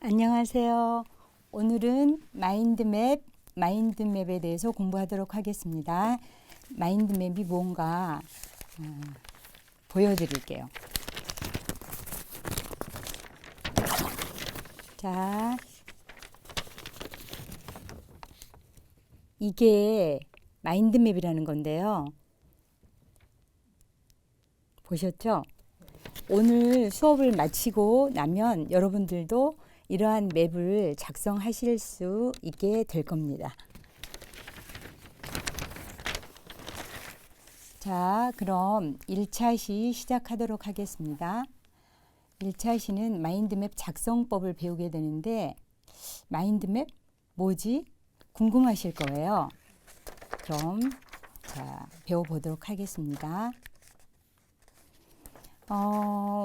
안녕하세요. 오늘은 마인드맵에 대해서 공부하도록 하겠습니다. 마인드맵이 뭔가 보여드릴게요. 자, 이게 마인드맵이라는 건데요. 보셨죠? 오늘 수업을 마치고 나면 여러분들도 이러한 맵을 작성하실 수 있게 될 겁니다. 자, 그럼 1차 시 시작하도록 하겠습니다. 1차 시는 마인드맵 작성법을 배우게 되는데 마인드맵 뭐지? 궁금하실 거예요. 그럼 자, 배워보도록 하겠습니다.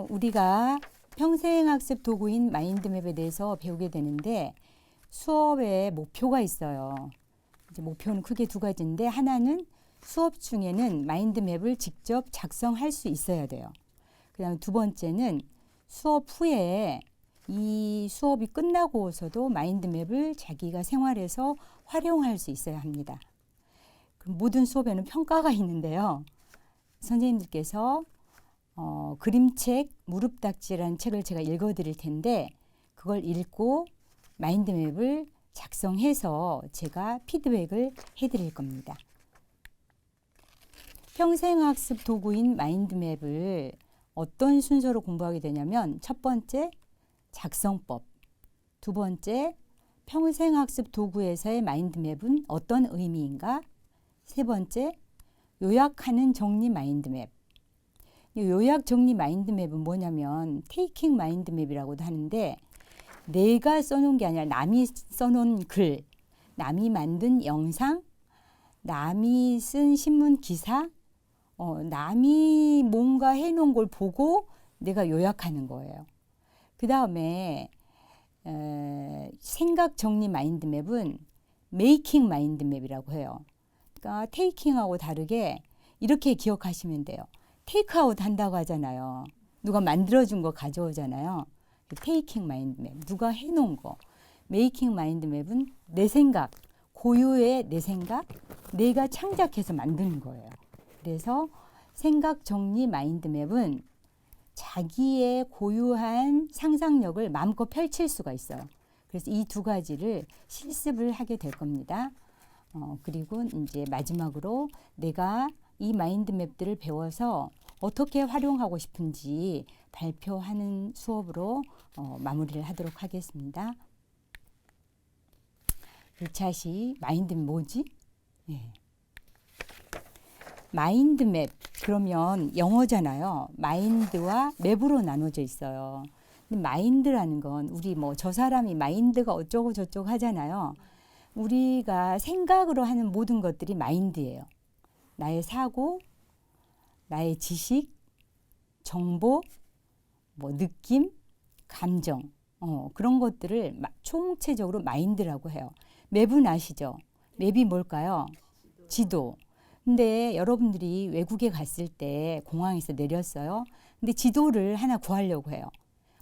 우리가 평생학습 도구인 마인드맵에 대해서 배우게 되는데 수업에 목표가 있어요. 이제 목표는 크게 두 가지인데 하나는 수업 중에는 마인드맵을 직접 작성할 수 있어야 돼요. 그다음 두 번째는 수업 후에 이 수업이 끝나고서도 마인드맵을 자기가 생활에서 활용할 수 있어야 합니다. 그럼 모든 수업에는 평가가 있는데요. 선생님들께서 그림책 무릎딱지라는 책을 제가 읽어드릴 텐데 그걸 읽고 마인드맵을 작성해서 제가 피드백을 해드릴 겁니다. 평생학습 도구인 마인드맵을 어떤 순서로 공부하게 되냐면 첫 번째 작성법, 두 번째 평생학습 도구에서의 마인드맵은 어떤 의미인가, 세 번째 요약하는 정리 마인드맵. 요약 정리 마인드맵은 뭐냐면 테이킹 마인드맵이라고도 하는데 내가 써놓은 게 아니라 남이 써놓은 글, 남이 만든 영상, 남이 쓴 신문 기사, 남이 뭔가 해놓은 걸 보고 내가 요약하는 거예요. 그 다음에 생각 정리 마인드맵은 메이킹 마인드맵이라고 해요. 그러니까 테이킹하고 다르게 이렇게 기억하시면 돼요. 테이크아웃 한다고 하잖아요. 누가 만들어준 거 가져오잖아요. 테이킹 마인드맵, 누가 해놓은 거. 메이킹 마인드맵은 내 생각, 고유의 내 생각, 내가 창작해서 만드는 거예요. 그래서 생각 정리 마인드맵은 자기의 고유한 상상력을 마음껏 펼칠 수가 있어요. 그래서 이 두 가지를 실습을 하게 될 겁니다. 그리고 이제 마지막으로 내가 이 마인드맵들을 배워서 어떻게 활용하고 싶은지 발표하는 수업으로 마무리를 하도록 하겠습니다. 1차 시 마인드맵 뭐지? 네. 마인드맵 그러면 영어잖아요. 마인드와 맵으로 나눠져 있어요. 근데 마인드라는 건 우리 뭐 저 사람이 마인드가 어쩌고 저쩌고 하잖아요. 우리가 생각으로 하는 모든 것들이 마인드예요. 나의 사고, 나의 지식, 정보, 뭐 느낌, 감정 그런 것들을 총체적으로 마인드라고 해요. 맵은 아시죠? 맵이 뭘까요? 지도. 근데 여러분들이 외국에 갔을 때 공항에서 내렸어요. 근데 지도를 하나 구하려고 해요.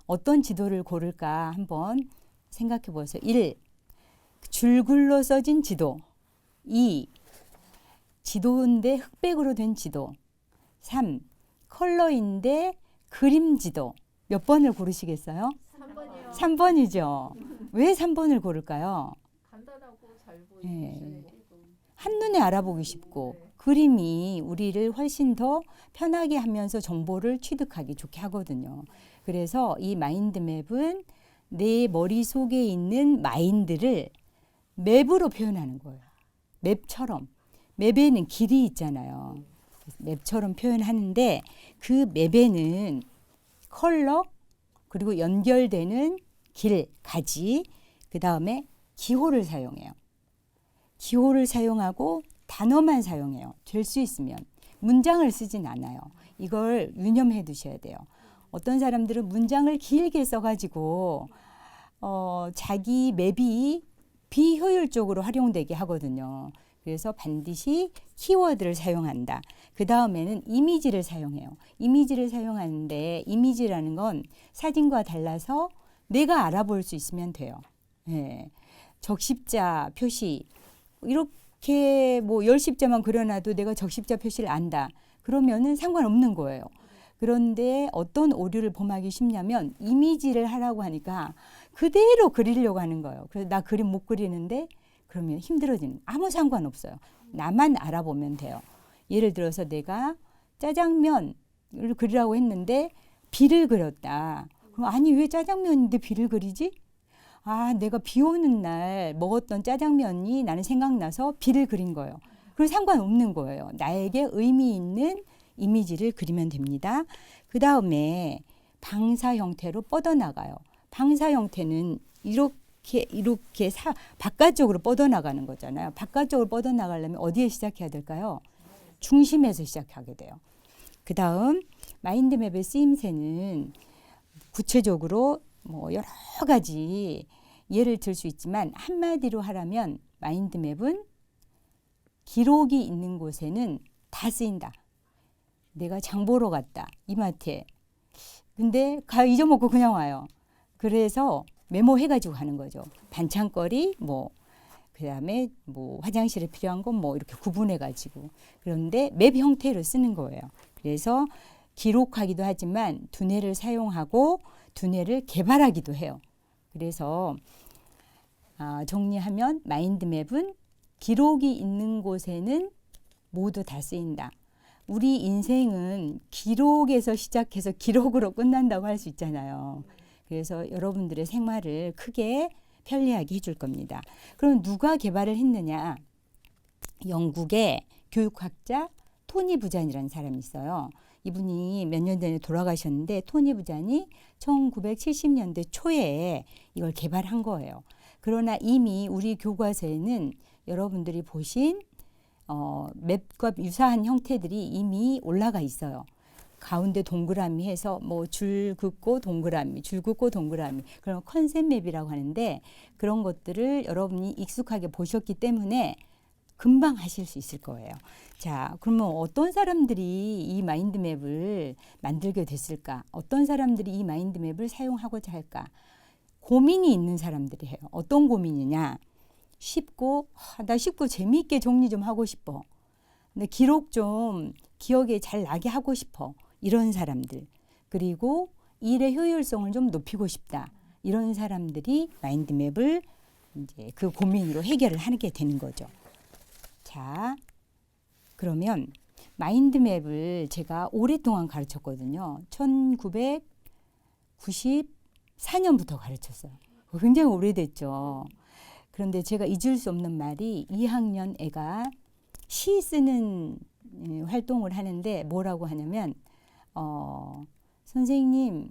어떤 지도를 고를까 한번 생각해 보세요. 1. 줄글로 써진 지도. 2. 지도인데 흑백으로 된 지도. 3. 컬러인데 그림 지도. 몇 번을 고르시겠어요? 3번이요. 3번이죠. 왜 3번을 고를까요? 간단하고 잘 보이고 네. 쉽고. 한눈에 알아보기 쉽고 네. 그림이 우리를 훨씬 더 편하게 하면서 정보를 취득하기 좋게 하거든요. 그래서 이 마인드맵은 내 머릿속에 있는 마인드를 맵으로 표현하는 거예요. 맵처럼. 맵에는 길이 있잖아요. 맵처럼 표현하는데 그 맵에는 컬러 그리고 연결되는 길, 가지 그 다음에 기호를 사용해요. 기호를 사용하고 단어만 사용해요. 될 수 있으면. 문장을 쓰진 않아요. 이걸 유념해 두셔야 돼요. 어떤 사람들은 문장을 길게 써가지고 자기 맵이 비효율적으로 활용되게 하거든요. 그래서 반드시 키워드를 사용한다. 그 다음에는 이미지를 사용해요. 이미지를 사용하는데 이미지라는 건 사진과 달라서 내가 알아볼 수 있으면 돼요. 예. 적십자 표시 이렇게 뭐 열십자만 그려놔도 내가 적십자 표시를 안다. 그러면은 상관없는 거예요. 그런데 어떤 오류를 범하기 쉽냐면 이미지를 하라고 하니까 그대로 그리려고 하는 거예요. 그래서 나 그림 못 그리는데 그러면 힘들어지는 아무 상관없어요. 나만 알아보면 돼요. 예를 들어서 내가 짜장면을 그리라고 했는데 비를 그렸다. 그럼 아니 왜 짜장면인데 비를 그리지? 아 내가 비 오는 날 먹었던 짜장면이 나는 생각나서 비를 그린 거예요. 그럼 상관없는 거예요. 나에게 의미 있는 이미지를 그리면 됩니다. 그 다음에 방사 형태로 뻗어나가요. 방사 형태는 이렇게 바깥쪽으로 뻗어나가는 거잖아요. 바깥쪽으로 뻗어나가려면 어디에 시작해야 될까요? 중심에서 시작하게 돼요. 그 다음 마인드맵의 쓰임새는 구체적으로 뭐 여러 가지 예를 들 수 있지만 한마디로 하라면 마인드맵은 기록이 있는 곳에는 다 쓰인다. 내가 장 보러 갔다. 이마트에. 근데 잊어먹고 그냥 와요. 그래서 메모해가지고 가는 거죠. 반찬거리 뭐 그다음에 뭐 화장실에 필요한 건 뭐 이렇게 구분해가지고. 그런데 맵 형태로 쓰는 거예요. 그래서 기록하기도 하지만 두뇌를 사용하고 두뇌를 개발하기도 해요. 그래서 정리하면 마인드맵은 기록이 있는 곳에는 모두 다 쓰인다. 우리 인생은 기록에서 시작해서 기록으로 끝난다고 할 수 있잖아요. 그래서 여러분들의 생활을 크게 편리하게 해줄 겁니다. 그럼 누가 개발을 했느냐? 영국의 교육학자 토니 부잔이라는 사람이 있어요. 이분이 몇 년 전에 돌아가셨는데 토니 부잔이 1970년대 초에 이걸 개발한 거예요. 그러나 이미 우리 교과서에는 여러분들이 보신 맵과 유사한 형태들이 이미 올라가 있어요. 가운데 동그라미 해서 뭐 줄 긋고 동그라미, 줄 긋고 동그라미. 그런 컨셉 맵이라고 하는데 그런 것들을 여러분이 익숙하게 보셨기 때문에 금방 하실 수 있을 거예요. 자, 그러면 어떤 사람들이 이 마인드맵을 만들게 됐을까? 어떤 사람들이 이 마인드맵을 사용하고자 할까? 고민이 있는 사람들이 해요. 어떤 고민이냐? 나 쉽고 재미있게 정리 좀 하고 싶어. 근데 기록 좀 기억에 잘 나게 하고 싶어. 이런 사람들. 그리고 일의 효율성을 좀 높이고 싶다. 이런 사람들이 마인드맵을 이제 그 고민으로 해결을 하게 되는 거죠. 자, 그러면 마인드맵을 제가 오랫동안 가르쳤거든요. 1994년부터 가르쳤어요. 굉장히 오래됐죠. 그런데 제가 잊을 수 없는 말이 2학년 애가 시 쓰는 활동을 하는데 뭐라고 하냐면 선생님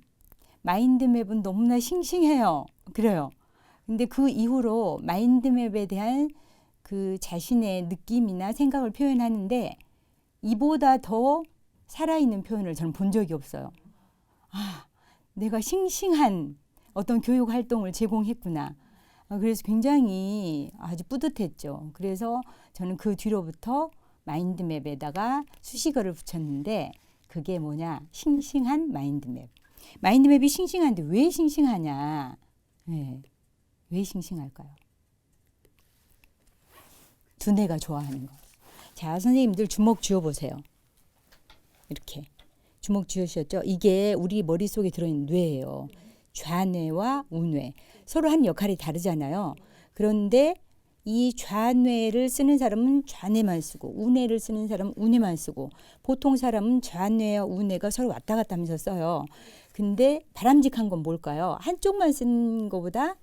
마인드맵은 너무나 싱싱해요. 그래요. 근데 그 이후로 마인드맵에 대한 그 자신의 느낌이나 생각을 표현하는데 이보다 더 살아있는 표현을 저는 본 적이 없어요. 아, 내가 싱싱한 어떤 교육 활동을 제공했구나. 그래서 굉장히 아주 뿌듯했죠. 그래서 저는 그 뒤로부터 마인드맵에다가 수식어를 붙였는데 그게 뭐냐? 싱싱한 마인드맵. 마인드맵이 싱싱한데 왜 싱싱하냐? 네. 왜 싱싱할까요? 두뇌가 좋아하는 거. 자, 선생님들 주먹 쥐어보세요. 이렇게. 주먹 쥐으셨죠? 이게 우리 머릿속에 들어있는 뇌예요. 좌뇌와 우뇌. 서로 한 역할이 다르잖아요. 그런데 이 좌뇌를 쓰는 사람은 좌뇌만 쓰고 우뇌를 쓰는 사람은 우뇌만 쓰고 보통 사람은 좌뇌와 우뇌가 서로 왔다 갔다 하면서 써요. 근데 바람직한 건 뭘까요? 한쪽만 쓰는 것보다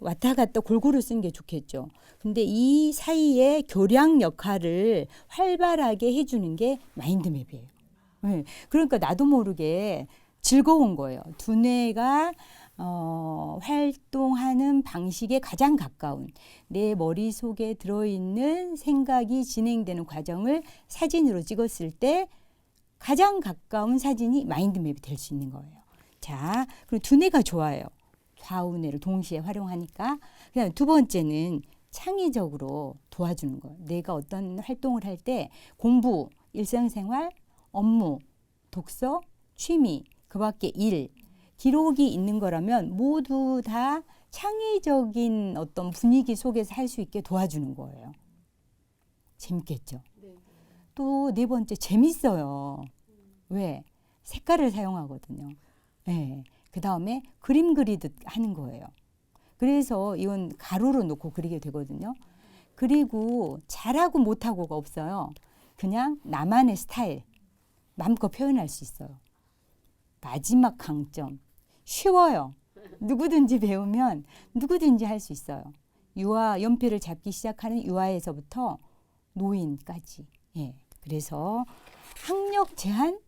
왔다 갔다 골고루 쓰는 게 좋겠죠. 근데 이 사이에 교량 역할을 활발하게 해주는 게 마인드맵이에요. 네. 그러니까 나도 모르게 즐거운 거예요. 두뇌가 활동하는 방식에 가장 가까운 내 머릿속에 들어있는 생각이 진행되는 과정을 사진으로 찍었을 때 가장 가까운 사진이 마인드맵이 될 수 있는 거예요. 자, 그리고 두뇌가 좋아요. 좌우뇌를 동시에 활용하니까. 그다음 두 번째는 창의적으로 도와주는 거예요. 내가 어떤 활동을 할 때 공부, 일상생활, 업무, 독서, 취미, 그 밖에 일 기록이 있는 거라면 모두 다 창의적인 어떤 분위기 속에서 할 수 있게 도와주는 거예요. 재밌겠죠? 네. 또 네 번째, 재밌어요. 왜? 색깔을 사용하거든요. 네. 그 다음에 그림 그리듯 하는 거예요. 그래서 이건 가로로 놓고 그리게 되거든요. 그리고 잘하고 못하고가 없어요. 그냥 나만의 스타일, 마음껏 표현할 수 있어요. 마지막 강점, 쉬워요. 누구든지 배우면 누구든지 할 수 있어요. 유화, 연필을 잡기 시작하는 유아에서부터 노인까지. 예. 그래서 학력 제한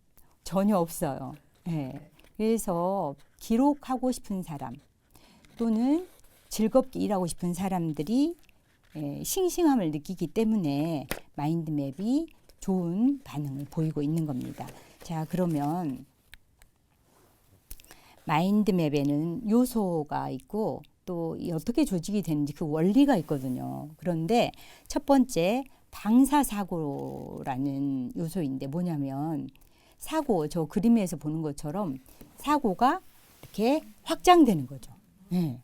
전혀 없어요. 예. 그래서 기록하고 싶은 사람 또는 즐겁게 일하고 싶은 사람들이 싱싱함을 느끼기 때문에 마인드맵이 좋은 반응을 보이고 있는 겁니다. 자, 그러면 마인드맵에는 요소가 있고 또 어떻게 조직이 되는지 그 원리가 있거든요. 그런데 첫 번째 방사사고라는 요소인데 뭐냐면 사고, 저 그림에서 보는 것처럼 사고가 이렇게 확장되는 거죠. 네.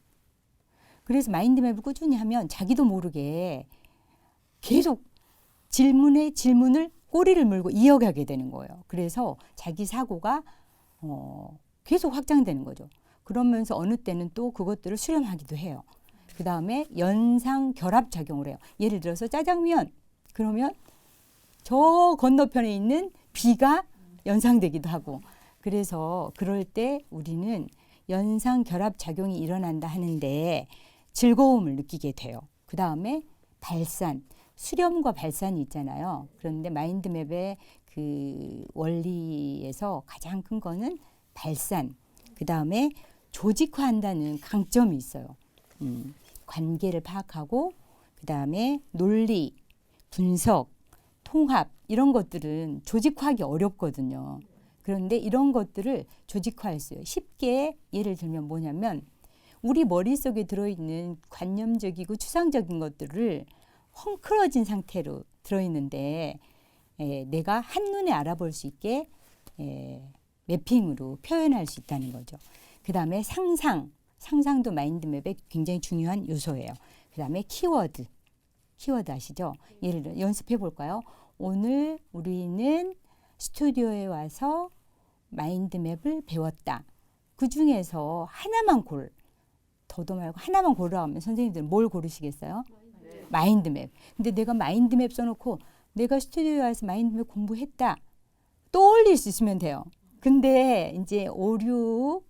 그래서 마인드맵을 꾸준히 하면 자기도 모르게 계속 질문에 질문을 꼬리를 물고 이어가게 되는 거예요. 그래서 자기 사고가 계속 확장되는 거죠. 그러면서 어느 때는 또 그것들을 수렴하기도 해요. 그 다음에 연상 결합 작용을 해요. 예를 들어서 짜장면 그러면 저 건너편에 있는 B가 연상되기도 하고 그래서 그럴 때 우리는 연상 결합 작용이 일어난다 하는데 즐거움을 느끼게 돼요. 그 다음에 발산, 수렴과 발산이 있잖아요. 그런데 마인드맵의 그 원리에서 가장 큰 거는 발산, 그 다음에 조직화한다는 강점이 있어요. 관계를 파악하고 그 다음에 논리, 분석, 통합 이런 것들은 조직화하기 어렵거든요. 그런데 이런 것들을 조직화할 수 있어요. 쉽게 예를 들면 뭐냐면 우리 머릿속에 들어있는 관념적이고 추상적인 것들을 헝클어진 상태로 들어있는데 내가 한눈에 알아볼 수 있게 매핑으로 표현할 수 있다는 거죠. 그 다음에 상상도 마인드맵의 굉장히 중요한 요소예요. 그 다음에 키워드 아시죠? 예를 들어 연습해 볼까요? 오늘 우리는 스튜디오에 와서 마인드맵을 배웠다. 그 중에서 하나만 더도 말고 하나만 고르라고 하면 선생님들은 뭘 고르시겠어요? 마인드맵. 근데 내가 마인드맵 써놓고 내가 스튜디오에 와서 마인드맵 공부했다. 떠올릴 수 있으면 돼요. 근데 이제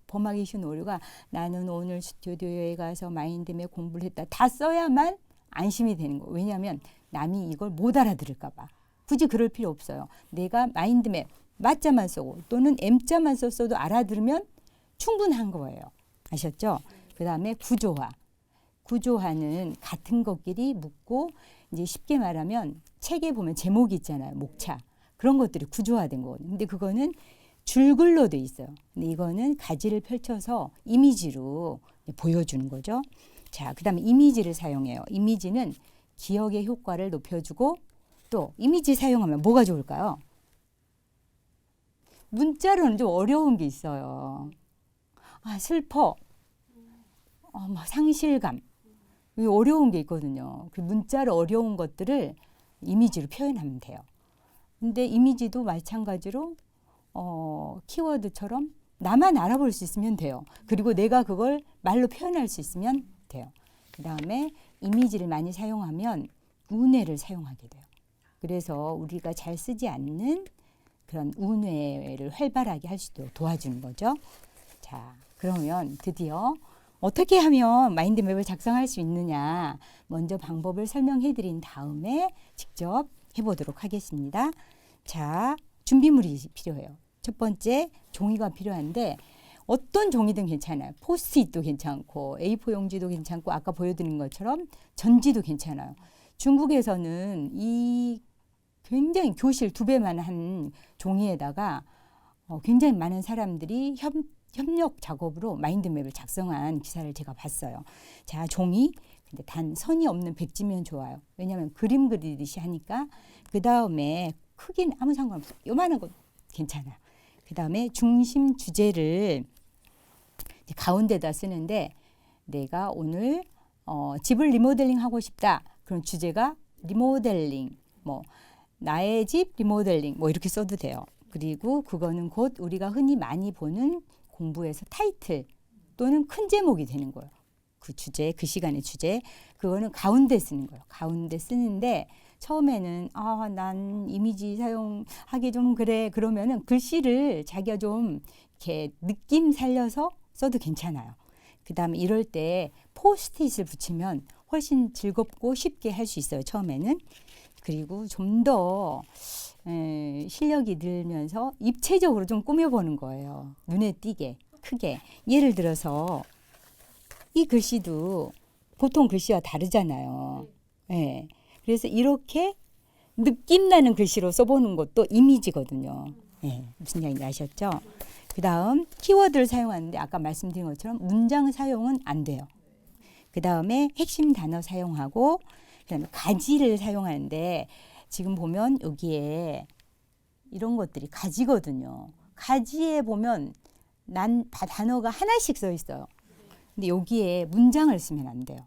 범하기 쉬운 오류가 나는 오늘 스튜디오에 가서 마인드맵 공부를 했다. 다 써야만 안심이 되는 거예요. 왜냐하면 남이 이걸 못 알아들을까 봐. 굳이 그럴 필요 없어요. 내가 마인드맵 맞자만 쓰고 또는 M자만 썼어도 알아들으면 충분한 거예요. 아셨죠? 그 다음에 구조화는 같은 것끼리 묶고 이제 쉽게 말하면 책에 보면 제목이 있잖아요. 목차. 그런 것들이 구조화된 거거든요. 근데 그거는 줄글로 돼 있어요. 근데 이거는 가지를 펼쳐서 이미지로 보여주는 거죠. 자, 그 다음에 이미지를 사용해요. 이미지는 기억의 효과를 높여주고 또 이미지 사용하면 뭐가 좋을까요? 문자로는 좀 어려운 게 있어요. 아, 슬퍼. 막 상실감. 어려운 게 있거든요. 그 문자로 어려운 것들을 이미지로 표현하면 돼요. 근데 이미지도 마찬가지로 키워드처럼 나만 알아볼 수 있으면 돼요. 그리고 내가 그걸 말로 표현할 수 있으면 돼요. 그 다음에 이미지를 많이 사용하면 운회를 사용하게 돼요. 그래서 우리가 잘 쓰지 않는 그런 운회를 활발하게 할 수 있도록 도와주는 거죠. 자, 그러면 드디어 어떻게 하면 마인드맵을 작성할 수 있느냐 먼저 방법을 설명해 드린 다음에 직접 해보도록 하겠습니다. 자, 준비물이 필요해요. 첫 번째 종이가 필요한데 어떤 종이든 괜찮아요. 포스트잇도 괜찮고 A4 용지도 괜찮고 아까 보여드린 것처럼 전지도 괜찮아요. 중국에서는 이 굉장히 교실 2배만 한 종이에다가 굉장히 많은 사람들이 협력 작업으로 마인드맵을 작성한 기사를 제가 봤어요. 자, 종이. 근데 단 선이 없는 백지면 좋아요. 왜냐하면 그림 그리듯이 하니까. 그 다음에 크기는 아무 상관없어요. 요만한 거 괜찮아요. 그 다음에 중심 주제를 가운데다 쓰는데 내가 오늘 집을 리모델링 하고 싶다. 그럼 주제가 리모델링, 뭐 나의 집 리모델링 뭐 이렇게 써도 돼요. 그리고 그거는 곧 우리가 흔히 많이 보는 공부에서 타이틀 또는 큰 제목이 되는 거예요. 그 주제, 그 시간의 주제, 그거는 가운데 쓰는 거예요. 가운데 쓰는데 처음에는 난 이미지 사용하기 좀 그래. 그러면은 글씨를 자기가 좀 이렇게 느낌 살려서 써도 괜찮아요. 그 다음에 이럴 때 포스트잇을 붙이면 훨씬 즐겁고 쉽게 할 수 있어요. 처음에는. 그리고 좀 더 실력이 늘면서 입체적으로 좀 꾸며보는 거예요. 눈에 띄게, 크게. 예를 들어서 이 글씨도 보통 글씨와 다르잖아요. 네. 그래서 이렇게 느낌 나는 글씨로 써보는 것도 이미지거든요. 네. 무슨 얘기인지 아셨죠? 그 다음 키워드를 사용하는데 아까 말씀드린 것처럼 문장 사용은 안 돼요. 그 다음에 핵심 단어 사용하고 그 다음에 가지를 사용하는데 지금 보면 여기에 이런 것들이 가지거든요. 가지에 보면 단어가 하나씩 써 있어요. 근데 여기에 문장을 쓰면 안 돼요.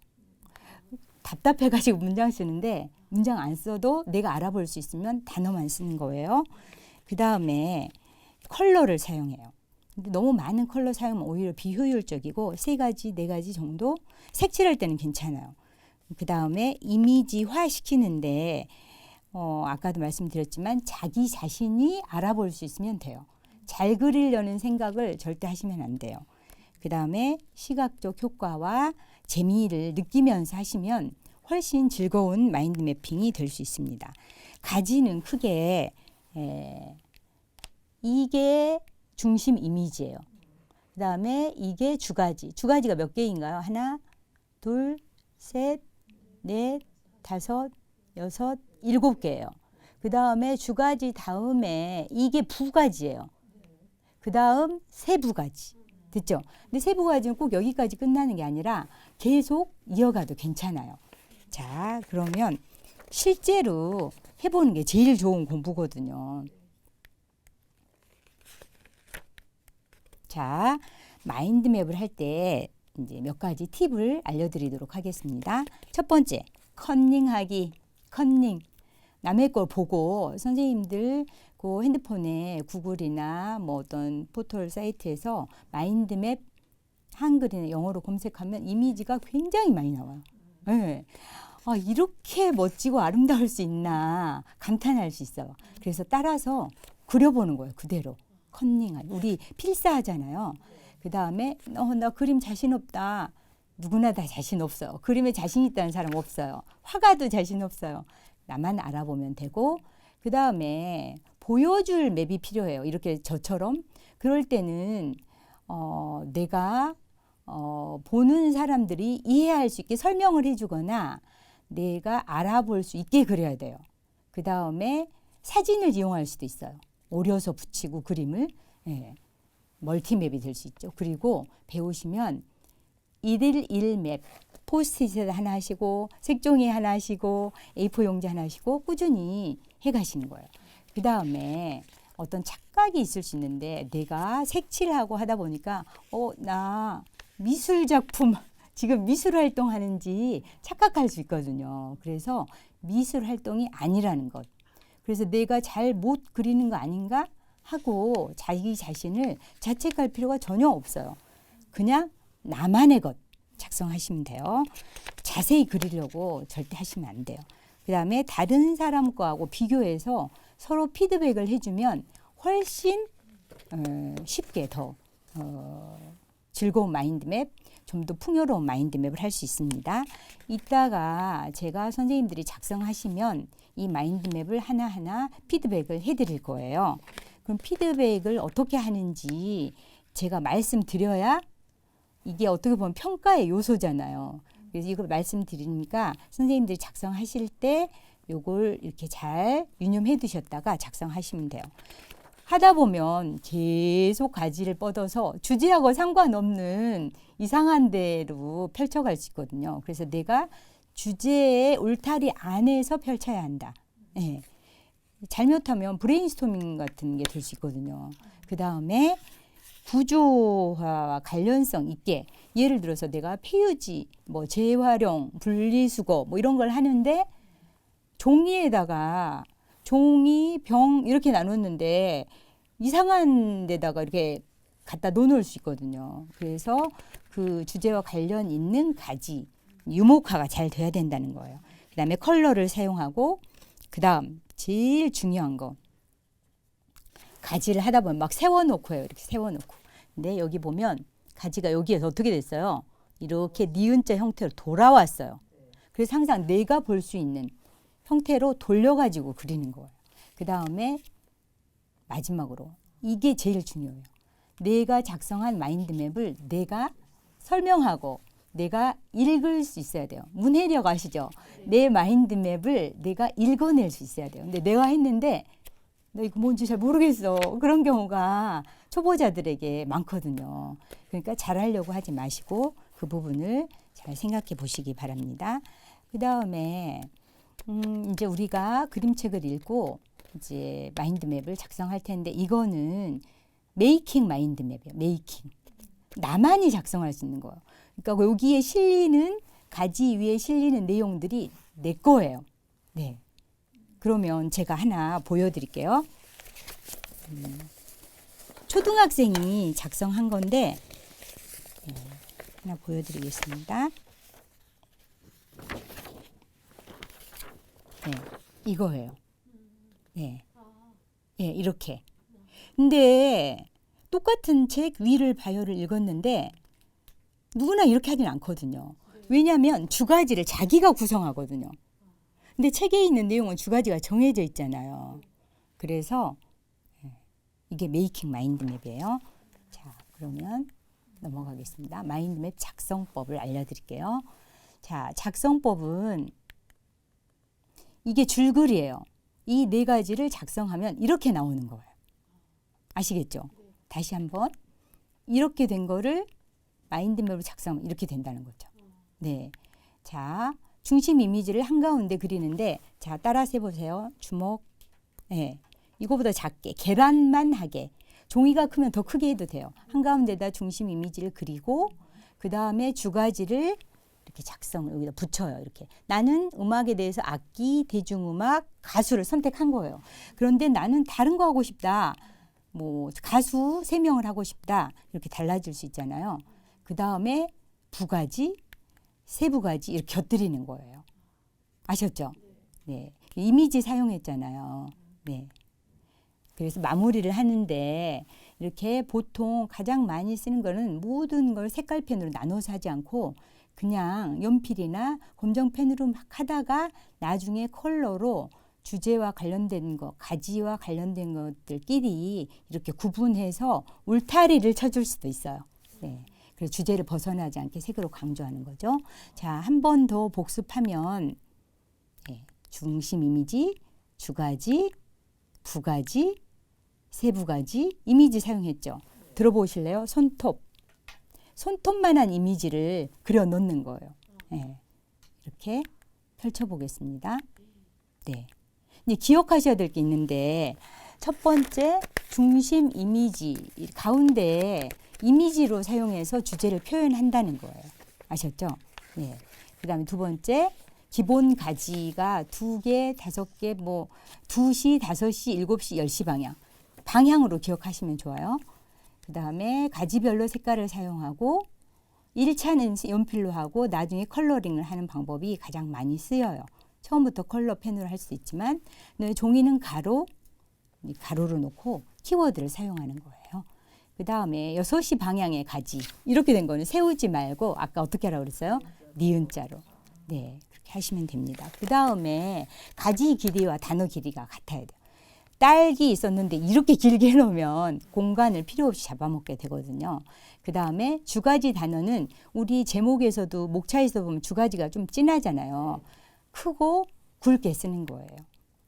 답답해가지고 문장 쓰는데 문장 안 써도 내가 알아볼 수 있으면 단어만 쓰는 거예요. 그 다음에 컬러를 사용해요. 근데 너무 많은 컬러 사용은 오히려 비효율적이고 3가지, 4가지 정도 색칠할 때는 괜찮아요. 그 다음에 이미지화 시키는데 아까도 말씀드렸지만 자기 자신이 알아볼 수 있으면 돼요. 잘 그리려는 생각을 절대 하시면 안 돼요. 그 다음에 시각적 효과와 재미를 느끼면서 하시면 훨씬 즐거운 마인드 매핑이 될 수 있습니다. 가지는 크게 이게 중심 이미지예요. 그 다음에 이게 주가지. 주가지가 몇 개인가요? 하나, 둘, 셋, 넷, 다섯, 여섯, 7개예요. 그 다음에 주가지 다음에 이게 부가지예요. 그 다음 세부가지. 됐죠? 근데 세부가지는 꼭 여기까지 끝나는 게 아니라 계속 이어가도 괜찮아요. 자, 그러면 실제로 해보는 게 제일 좋은 공부거든요. 자, 마인드맵을 할 때 이제 몇 가지 팁을 알려드리도록 하겠습니다. 첫 번째, 컨닝하기. 컨닝. 남의 걸 보고 선생님들 그 핸드폰에 구글이나 뭐 어떤 포털 사이트에서 마인드맵 한글이나 영어로 검색하면 이미지가 굉장히 많이 나와요. 네. 이렇게 멋지고 아름다울 수 있나 감탄할 수 있어요. 그래서 따라서 그려보는 거예요. 그대로. 컨닝하기. 우리 필사하잖아요. 그 다음에 나 그림 자신 없다. 누구나 다 자신 없어요. 그림에 자신 있다는 사람 없어요. 화가도 자신 없어요. 나만 알아보면 되고 그 다음에 보여줄 맵이 필요해요. 이렇게 저처럼. 그럴 때는 내가 보는 사람들이 이해할 수 있게 설명을 해주거나 내가 알아볼 수 있게 그려야 돼요. 그 다음에 사진을 이용할 수도 있어요. 오려서 붙이고 그림을. 예. 멀티맵이 될 수 있죠. 그리고 배우시면 1일 맵, 포스트잇 하나 하시고 색종이 하나 하시고 A4 용지 하나 하시고 꾸준히 해가시는 거예요. 그 다음에 어떤 착각이 있을 수 있는데 내가 색칠하고 하다 보니까 나 미술작품 지금 미술 활동하는지 착각할 수 있거든요. 그래서 미술 활동이 아니라는 것. 그래서 내가 잘 못 그리는 거 아닌가 하고 자기 자신을 자책할 필요가 전혀 없어요. 그냥 나만의 것 작성하시면 돼요. 자세히 그리려고 절대 하시면 안 돼요. 그 다음에 다른 사람 거하고 비교해서 서로 피드백을 해주면 훨씬 쉽게 더 즐거운 마인드맵, 좀 더 풍요로운 마인드맵을 할 수 있습니다. 이따가 제가 선생님들이 작성하시면 이 마인드맵을 하나하나 피드백을 해드릴 거예요. 그럼 피드백을 어떻게 하는지 제가 말씀드려야 이게 어떻게 보면 평가의 요소잖아요. 그래서 이걸 말씀드리니까 선생님들이 작성하실 때 요걸 이렇게 잘 유념해 두셨다가 작성하시면 돼요. 하다 보면 계속 가지를 뻗어서 주제하고 상관없는 이상한 데로 펼쳐갈 수 있거든요. 그래서 내가 주제의 울타리 안에서 펼쳐야 한다. 네. 잘못하면 브레인스토밍 같은 게 될 수 있거든요. 그 다음에 구조화와 관련성 있게 예를 들어서 내가 폐유지, 뭐 재활용, 분리수거 뭐 이런 걸 하는데 종이에다가 종이, 병 이렇게 나눴는데 이상한 데다가 이렇게 갖다 놓을 수 있거든요. 그래서 그 주제와 관련 있는 가지, 유목화가 잘 돼야 된다는 거예요. 그다음에 컬러를 사용하고 그다음 제일 중요한 거 가지를 하다 보면 막 세워놓고 해요. 이렇게 세워놓고. 근데 여기 보면 가지가 여기에서 어떻게 됐어요? 이렇게 니은자 형태로 돌아왔어요. 그래서 항상 내가 볼 수 있는 형태로 돌려가지고 그리는 거예요. 그 다음에 마지막으로 이게 제일 중요해요. 내가 작성한 마인드맵을 내가 설명하고 내가 읽을 수 있어야 돼요. 문해력 아시죠? 내 마인드맵을 내가 읽어낼 수 있어야 돼요. 근데 내가 했는데 나 이거 뭔지 잘 모르겠어. 그런 경우가 초보자들에게 많거든요. 그러니까 잘하려고 하지 마시고 그 부분을 잘 생각해 보시기 바랍니다. 그 다음에 이제 우리가 그림책을 읽고 이제 마인드맵을 작성할 텐데 이거는 메이킹 마인드맵이에요. 메이킹. 나만이 작성할 수 있는 거예요. 그러니까 여기에 실리는 가지 위에 실리는 내용들이 내 거예요. 네. 그러면 제가 하나 보여드릴게요. 초등학생이 작성한 건데 하나 보여드리겠습니다. 네, 이거예요. 네, 네, 이렇게. 근데 똑같은 책 위를 바요를 읽었는데 누구나 이렇게 하진 않거든요. 왜냐하면 주가지를 자기가 구성하거든요. 근데 책에 있는 내용은 주가지가 정해져 있잖아요. 그래서 이게 메이킹 마인드맵이에요. 자, 그러면 넘어가겠습니다. 마인드맵 작성법을 알려드릴게요. 자, 작성법은 이게 줄글이에요. 이 네 가지를 작성하면 이렇게 나오는 거예요. 아시겠죠? 다시 한번 이렇게 된 거를 마인드맵으로 작성하면 이렇게 된다는 거죠. 네, 자 중심 이미지를 한가운데 그리는데 자 따라서 해보세요. 주먹, 네, 이거보다 작게 계란만 하게 종이가 크면 더 크게 해도 돼요. 한가운데다 중심 이미지를 그리고 그 다음에 주가지를 이렇게 작성을 여기다 붙여요. 이렇게 나는 음악에 대해서 악기, 대중음악, 가수를 선택한 거예요. 그런데 나는 다른 거 하고 싶다. 뭐 가수 3명을 하고 싶다. 이렇게 달라질 수 있잖아요. 그 다음에 부가지, 세부가지 이렇게 곁들이는 거예요. 아셨죠? 네, 이미지 사용했잖아요. 네. 그래서 마무리를 하는데 이렇게 보통 가장 많이 쓰는 거는 모든 걸 색깔펜으로 나눠서 하지 않고 그냥 연필이나 검정펜으로 막 하다가 나중에 컬러로 주제와 관련된 것, 가지와 관련된 것들끼리 이렇게 구분해서 울타리를 쳐줄 수도 있어요. 네. 그래서 주제를 벗어나지 않게 색으로 강조하는 거죠. 자, 한 번 더 복습하면 네. 중심 이미지, 주가지, 부가지, 세부가지 이미지 사용했죠. 들어보실래요? 손톱. 손톱만한 이미지를 그려 놓는 거예요. 네. 이렇게 펼쳐보겠습니다. 네. 이제 기억하셔야 될 게 있는데 첫 번째 중심 이미지 가운데 이미지로 사용해서 주제를 표현한다는 거예요. 아셨죠? 네. 그다음에 두 번째 기본 가지가 2개, 5개, 뭐 2시, 5시, 7시, 10시 방향으로 기억하시면 좋아요. 그다음에 가지별로 색깔을 사용하고 1차는 연필로 하고 나중에 컬러링을 하는 방법이 가장 많이 쓰여요. 처음부터 컬러 펜으로 할 수 있지만 종이는 가로로 놓고 키워드를 사용하는 거예요. 그 다음에 6시 방향의 가지 이렇게 된 거는 세우지 말고 아까 어떻게 하라고 그랬어요? 니은자로. 네, 그렇게 하시면 됩니다. 그 다음에 가지 길이와 단어 길이가 같아야 돼요. 딸기 있었는데 이렇게 길게 해놓으면 공간을 필요 없이 잡아먹게 되거든요. 그 다음에 주가지 단어는 우리 제목에서도 목차에서 보면 주가지가 좀 진하잖아요. 크고 굵게 쓰는 거예요.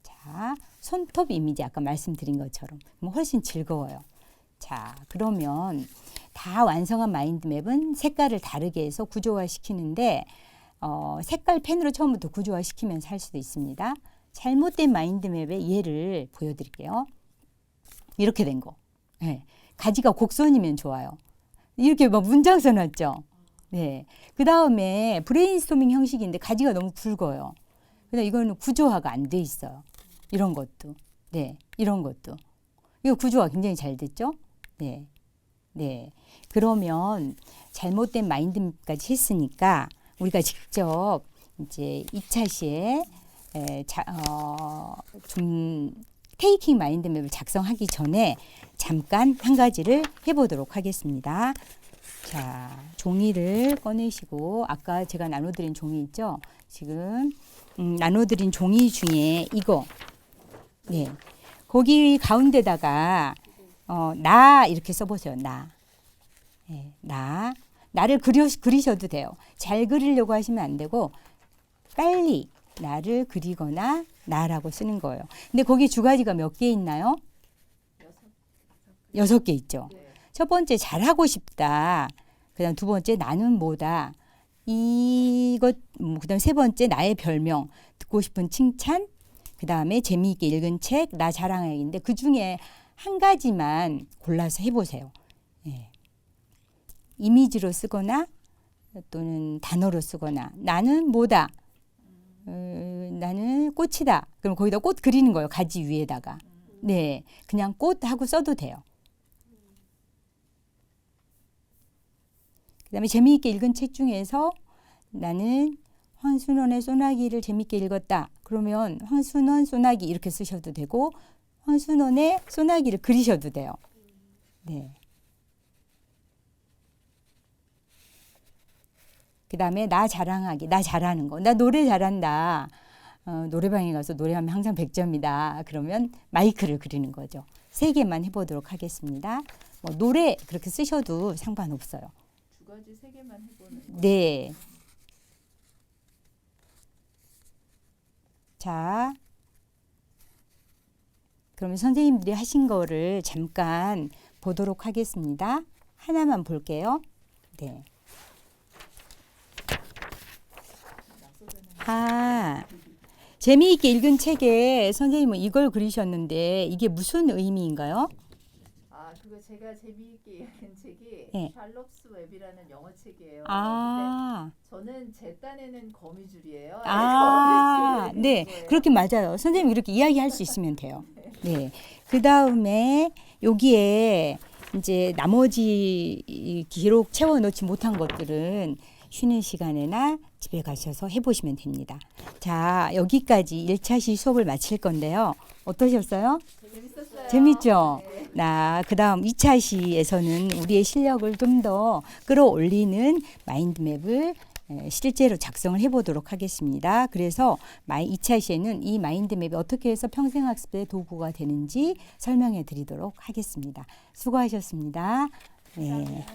자, 손톱 이미지 아까 말씀드린 것처럼 훨씬 즐거워요. 자, 그러면 다 완성한 마인드맵은 색깔을 다르게 해서 구조화시키는데 색깔 펜으로 처음부터 구조화시키면서 할 수도 있습니다. 잘못된 마인드맵의 예를 보여드릴게요. 이렇게 된 거. 네. 가지가 곡선이면 좋아요. 이렇게 막 문장 써놨죠. 네. 그 다음에 브레인스토밍 형식인데 가지가 너무 굵어요. 그다음 이거는 구조화가 안 돼 있어요. 이런 것도. 네. 이런 것도. 이거 구조화 굉장히 잘 됐죠? 네. 네. 그러면 잘못된 마인드맵까지 했으니까 우리가 직접 이제 2차 시에 좀 테이킹 마인드맵을 작성하기 전에 잠깐 한 가지를 해보도록 하겠습니다. 자, 종이를 꺼내시고 아까 제가 나눠드린 종이 있죠? 지금 나눠드린 종이 중에 이거, 네, 거기 가운데다가 나 이렇게 써보세요. 나, 네, 나를 그리셔도 돼요. 잘 그리려고 하시면 안 되고 빨리 나를 그리거나 나라고 쓰는 거예요. 근데 거기 두 가지가 몇 개 있나요? 6개 있죠. 첫 번째 잘하고 싶다. 그다음 두 번째 나는 뭐다. 이것 그다음 세 번째 나의 별명, 듣고 싶은 칭찬, 그다음에 재미있게 읽은 책, 나 자랑하기인데 그 중에 한 가지만 골라서 해보세요. 예. 이미지로 쓰거나 또는 단어로 쓰거나 나는 뭐다. 나는 꽃이다. 그럼 거기다 꽃 그리는 거예요. 가지 위에다가. 네, 그냥 꽃하고 써도 돼요. 그다음에 재미있게 읽은 책 중에서 나는 황순원의 소나기를 재미있게 읽었다. 그러면 황순원 소나기 이렇게 쓰셔도 되고 황순원의 소나기를 그리셔도 돼요. 네. 그다음에 나 자랑하기, 나 잘하는 거. 나 노래 잘한다. 노래방에 가서 노래하면 항상 100점이다. 그러면 마이크를 그리는 거죠. 3개만 해보도록 하겠습니다. 뭐 노래 그렇게 쓰셔도 상관없어요. 두 가지 3개만 해보는 거. 네. 자, 그러면 선생님들이 하신 거를 잠깐 보도록 하겠습니다. 하나만 볼게요. 네. 재미있게 읽은 책에 선생님은 이걸 그리셨는데 이게 무슨 의미인가요? 그거 제가 재미있게 읽은 책이 네. 샬롯스 웹이라는 영어 책이에요. 아, 근데 저는 제 딴에는 거미줄이에요. 네, 그렇게 맞아요. 선생님 이렇게 이야기할 수 있으면 돼요. 네, 그 다음에 여기에 이제 나머지 기록 채워놓지 못한 것들은 쉬는 시간에나 집에 가셔서 해보시면 됩니다. 자, 여기까지 1차시 수업을 마칠 건데요. 어떠셨어요? 재밌었어요. 재밌죠? 네. 그 다음 2차시에서는 우리의 실력을 좀 더 끌어올리는 마인드맵을 실제로 작성을 해보도록 하겠습니다. 그래서 2차시에는 이 마인드맵이 어떻게 해서 평생학습의 도구가 되는지 설명해 드리도록 하겠습니다. 수고하셨습니다. 네.